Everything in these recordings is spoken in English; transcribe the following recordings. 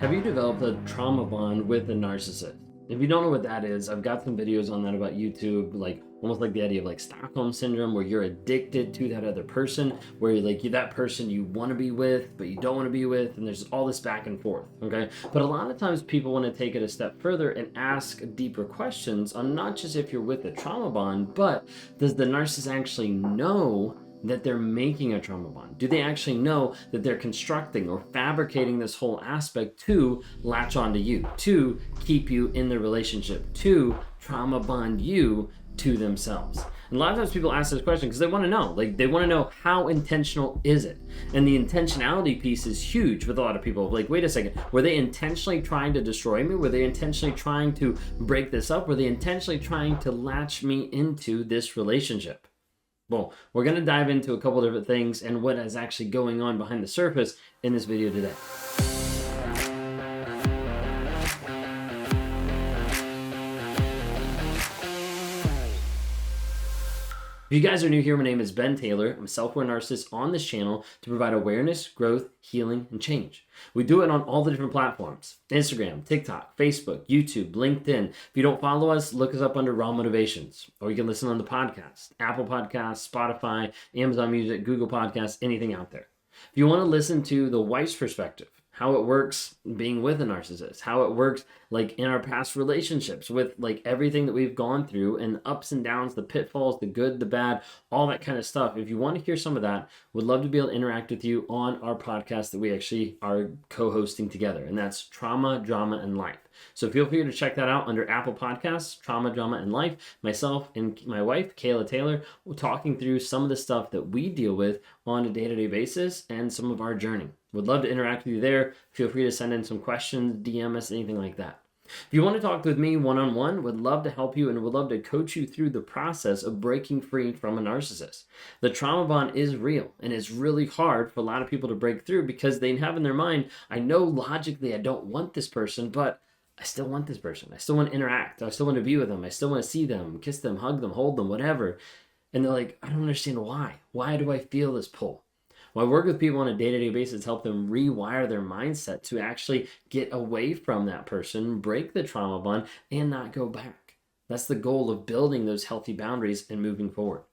Have you developed a trauma bond with a narcissist? If you don't know what that is, I've got some videos on that about YouTube, like almost like the idea of like Stockholm syndrome, where you're addicted to that other person, where you're that person you want to be with, but you don't want to be with, and there's all this back and forth. Okay. But a lot of times people want to take it a step further and ask deeper questions on not just if you're with a trauma bond, but does the narcissist actually know that they're making a trauma bond? Do they actually know that they're constructing or fabricating this whole aspect to latch onto you, to keep you in the relationship, to trauma bond you to themselves? And a lot of times people ask this question because they want to know, they want to know how intentional is it? And the intentionality piece is huge with a lot of people. Like, wait a second, were they intentionally trying to destroy me? Were they intentionally trying to break this up? Were they intentionally trying to latch me into this relationship? Well, we're going to dive into a couple different things and what is actually going on behind the surface in this video today. If you guys are new here, my name is Ben Taylor. I'm a self-aware narcissist on this channel to provide awareness, growth, healing, and change. We do it on all the different platforms: Instagram, TikTok, Facebook, YouTube, LinkedIn. If you don't follow us, look us up under Raw Motivations, or you can listen on the podcast, Apple Podcasts, Spotify, Amazon Music, Google Podcasts, anything out there. If you want to listen to the wife's perspective, how it works being with a narcissist, how it works like in our past relationships with like everything that we've gone through and ups and downs, the pitfalls, the good, the bad, all that kind of stuff. If you want to hear some of that, would love to be able to interact with you on our podcast that we actually are co-hosting together. And that's Trauma, Drama, and Life. So feel free to check that out under Apple Podcasts, Trauma, Drama, and Life. Myself and my wife, Kayla Taylor, we're talking through some of the stuff that we deal with on a day-to-day basis and some of our journey. Would love to interact with you there. Feel free to send in some questions, DM us, anything like that. If you want to talk with me one-on-one, would love to help you and would love to coach you through the process of breaking free from a narcissist. The trauma bond is real, and it's really hard for a lot of people to break through because they have in their mind, I know logically I don't want this person, but I still want this person. I still want to interact. I still want to be with them. I still want to see them, kiss them, hug them, hold them, whatever. And they're like, I don't understand why. Why do I feel this pull? Well, I work with people on a day-to-day basis, help them rewire their mindset to actually get away from that person, break the trauma bond, and not go back. That's the goal of building those healthy boundaries and moving forward.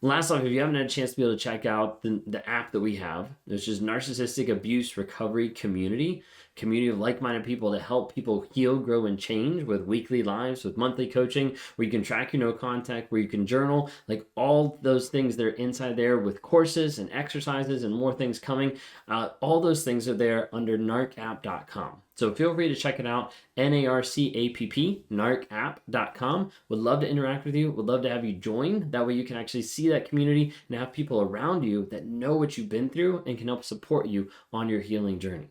Last off, if you haven't had a chance to be able to check out the app that we have, which is Narcissistic Abuse Recovery Community of like-minded people to help people heal, grow, and change with weekly lives, with monthly coaching, where you can track your no contact, where you can journal, like all those things that are inside there with courses and exercises and more things coming. All those things are there under narcapp.com. So feel free to check it out, NARCAPP, narcapp.com. Would love to interact with you. Would love to have you join. That way you can actually see that community and have people around you that know what you've been through and can help support you on your healing journey.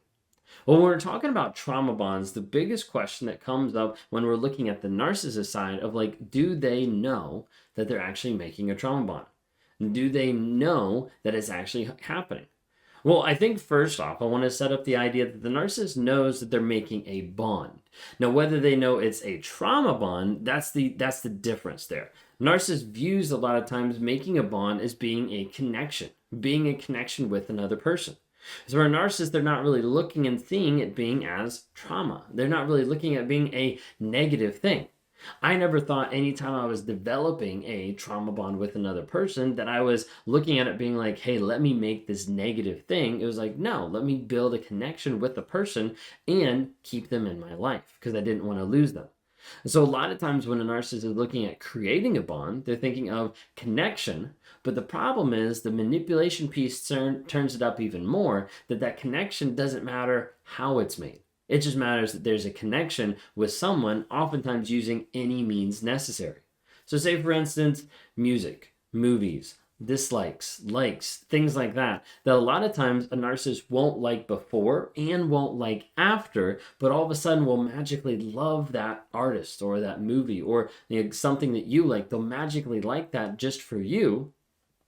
Well, when we're talking about trauma bonds, the biggest question that comes up when we're looking at the narcissist side of like, do they know that they're actually making a trauma bond? Do they know that it's actually happening? Well, I think first off, I want to set up the idea that the narcissist knows that they're making a bond. Now, whether they know it's a trauma bond, that's the difference there. Narcissist views a lot of times making a bond as being a connection with another person. So for a narcissist, they're not really looking and seeing it being as trauma. They're not really looking at it being a negative thing. I never thought anytime I was developing a trauma bond with another person that I was looking at it being like, hey, let me make this negative thing. It was like, no, let me build a connection with the person and keep them in my life because I didn't want to lose them. And so a lot of times when a narcissist is looking at creating a bond, they're thinking of connection. But the problem is the manipulation piece turns it up even more, that connection doesn't matter how it's made. It just matters that there's a connection with someone, oftentimes using any means necessary. So say, for instance, music, movies, dislikes, likes, things like that a lot of times a narcissist won't like before and won't like after, but all of a sudden will magically love that artist or that movie or something that you like. They'll magically like that just for you,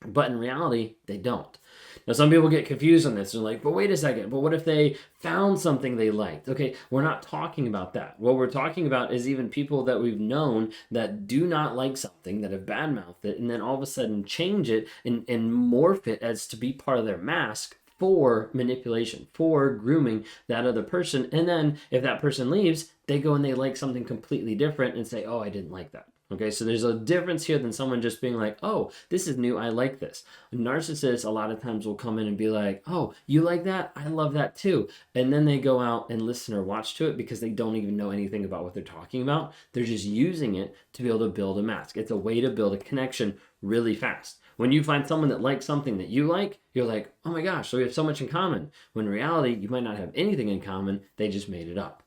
but in reality, they don't. Now, some people get confused on this. They're like, but wait a second, but what if they found something they liked? Okay, we're not talking about that. What we're talking about is even people that we've known that do not like something, that have badmouthed it, and then all of a sudden change it and morph it as to be part of their mask for manipulation, for grooming that other person. And then if that person leaves, they go and they like something completely different and say, oh, I didn't like that. Okay, so there's a difference here than someone just being like, oh, this is new, I like this. A narcissist a lot of times will come in and be like, oh, you like that? I love that too. And then they go out and listen or watch to it because they don't even know anything about what they're talking about. They're just using it to be able to build a mask. It's a way to build a connection really fast. When you find someone that likes something that you like, you're like, oh my gosh, so we have so much in common. When in reality, you might not have anything in common, they just made it up.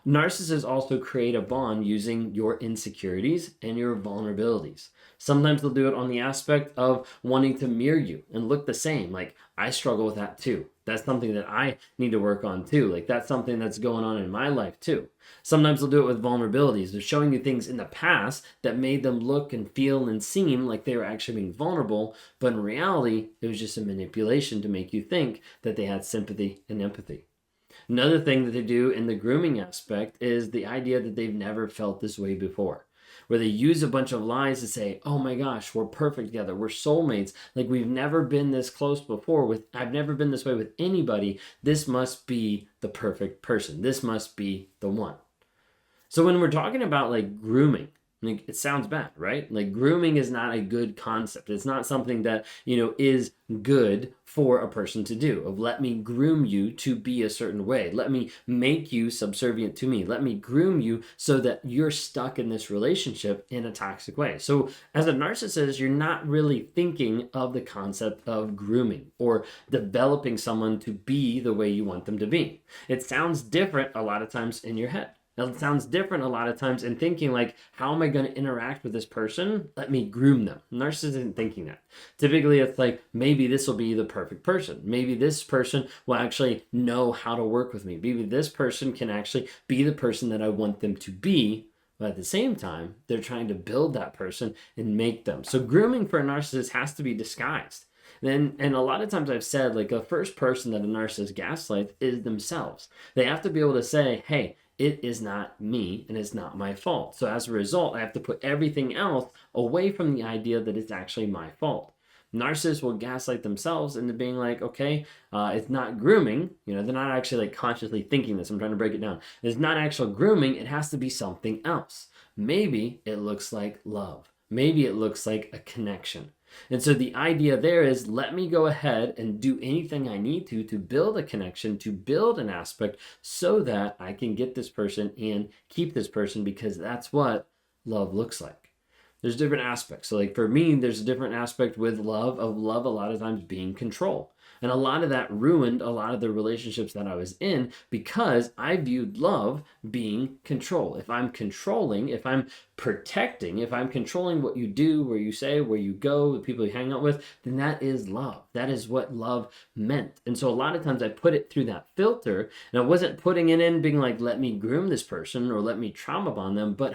Narcissists also create a bond using your insecurities and your vulnerabilities. Sometimes they'll do it on the aspect of wanting to mirror you and look the same. Like, I struggle with that too. That's something that I need to work on too. Like, that's something that's going on in my life too. Sometimes they'll do it with vulnerabilities. They're showing you things in the past that made them look and feel and seem like they were actually being vulnerable, but in reality, it was just a manipulation to make you think that they had sympathy and empathy. Another thing that they do in the grooming aspect is the idea that they've never felt this way before, where they use a bunch of lies to say, oh my gosh, we're perfect together, we're soulmates, like we've never been this close before, I've never been this way with anybody, this must be the perfect person, this must be the one. So when we're talking about like grooming, like, it sounds bad, right? Like, grooming is not a good concept. It's not something that, is good for a person to do. Of let me groom you to be a certain way. Let me make you subservient to me. Let me groom you so that you're stuck in this relationship in a toxic way. So as a narcissist, you're not really thinking of the concept of grooming or developing someone to be the way you want them to be. It sounds different a lot of times in your head. It sounds different a lot of times in thinking like, how am I going to interact with this person? Let me groom them. Narcissist isn't thinking that. Typically, it's like, maybe this will be the perfect person. Maybe this person will actually know how to work with me. Maybe this person can actually be the person that I want them to be. But at the same time, they're trying to build that person and make them. So grooming for a narcissist has to be disguised. And a lot of times I've said, like, the first person that a narcissist gaslights is themselves. They have to be able to say, hey, it is not me and it's not my fault. So as a result, I have to put everything else away from the idea that it's actually my fault. Narcissists will gaslight themselves into being like, okay, it's not grooming. They're not actually like consciously thinking this. I'm trying to break it down. It's not actual grooming. It has to be something else. Maybe it looks like love. Maybe it looks like a connection. And so the idea there is, let me go ahead and do anything I need to build a connection, to build an aspect so that I can get this person and keep this person, because that's what love looks like. There's different aspects. So like for me, there's a different aspect with love a lot of times being control. And a lot of that ruined a lot of the relationships that I was in because I viewed love being control. If I'm controlling, if I'm protecting, if I'm controlling what you do, where you say, where you go, the people you hang out with, then that is love. That is what love meant. And so a lot of times I put it through that filter, and I wasn't putting it in being like, let me groom this person or let me trauma bond them, but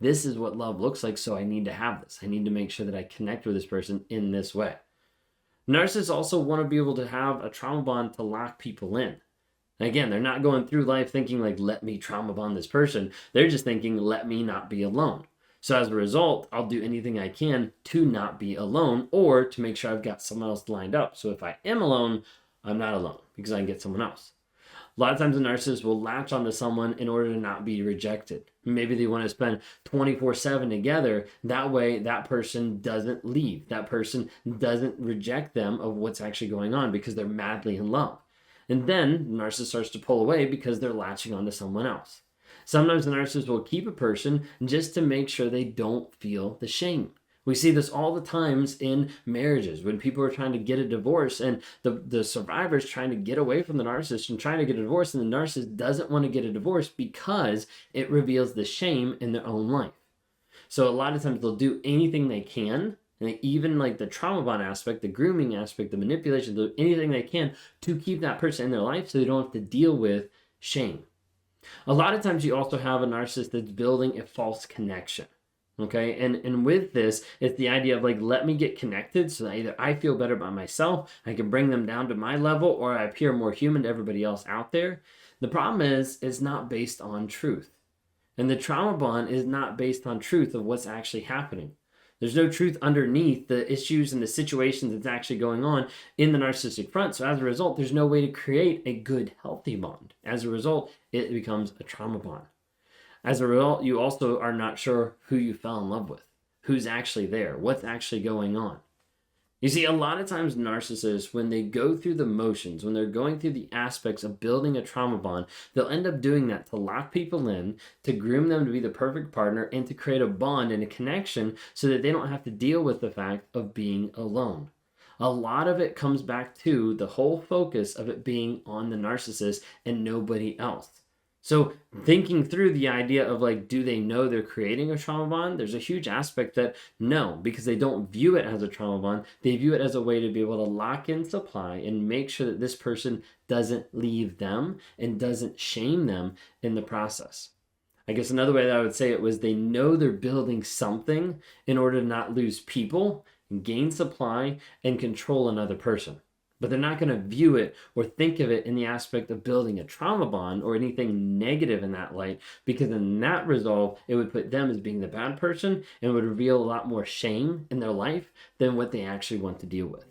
this is what love looks like, so I need to have this. I need to make sure that I connect with this person in this way. Narcissists also want to be able to have a trauma bond to lock people in. Again, they're not going through life thinking like, let me trauma bond this person. They're just thinking, let me not be alone. So as a result, I'll do anything I can to not be alone or to make sure I've got someone else lined up. So if I am alone, I'm not alone because I can get someone else. A lot of times a narcissist will latch onto someone in order to not be rejected. Maybe they want to spend 24/7 together. That way, that person doesn't leave. That person doesn't reject them of what's actually going on because they're madly in love. And then the narcissist starts to pull away because they're latching onto someone else. Sometimes the narcissist will keep a person just to make sure they don't feel the shame. We see this all the times in marriages when people are trying to get a divorce and the survivor's trying to get away from the narcissist and trying to get a divorce, and the narcissist doesn't want to get a divorce because it reveals the shame in their own life. So a lot of times they'll do anything they can, and even like the trauma bond aspect, the grooming aspect, the manipulation, they'll do anything they can to keep that person in their life so they don't have to deal with shame. A lot of times you also have a narcissist that's building a false connection. Okay, and with this, it's the idea of like, let me get connected so that either I feel better about myself, I can bring them down to my level, or I appear more human to everybody else out there. The problem is, it's not based on truth. And the trauma bond is not based on truth of what's actually happening. There's no truth underneath the issues and the situations that's actually going on in the narcissistic front. So as a result, there's no way to create a good, healthy bond. As a result, it becomes a trauma bond. As a result, you also are not sure who you fell in love with, who's actually there, what's actually going on. You see, a lot of times narcissists, when they go through the motions, when they're going through the aspects of building a trauma bond, they'll end up doing that to lock people in, to groom them to be the perfect partner, and to create a bond and a connection so that they don't have to deal with the fact of being alone. A lot of it comes back to the whole focus of it being on the narcissist and nobody else. So thinking through the idea of like, do they know they're creating a trauma bond? There's a huge aspect that no, because they don't view it as a trauma bond. They view it as a way to be able to lock in supply and make sure that this person doesn't leave them and doesn't shame them in the process. I guess another way that I would say it was they know they're building something in order to not lose people, and gain supply, and control another person. But they're not going to view it or think of it in the aspect of building a trauma bond or anything negative in that light, because in that resolve, it would put them as being the bad person and would reveal a lot more shame in their life than what they actually want to deal with.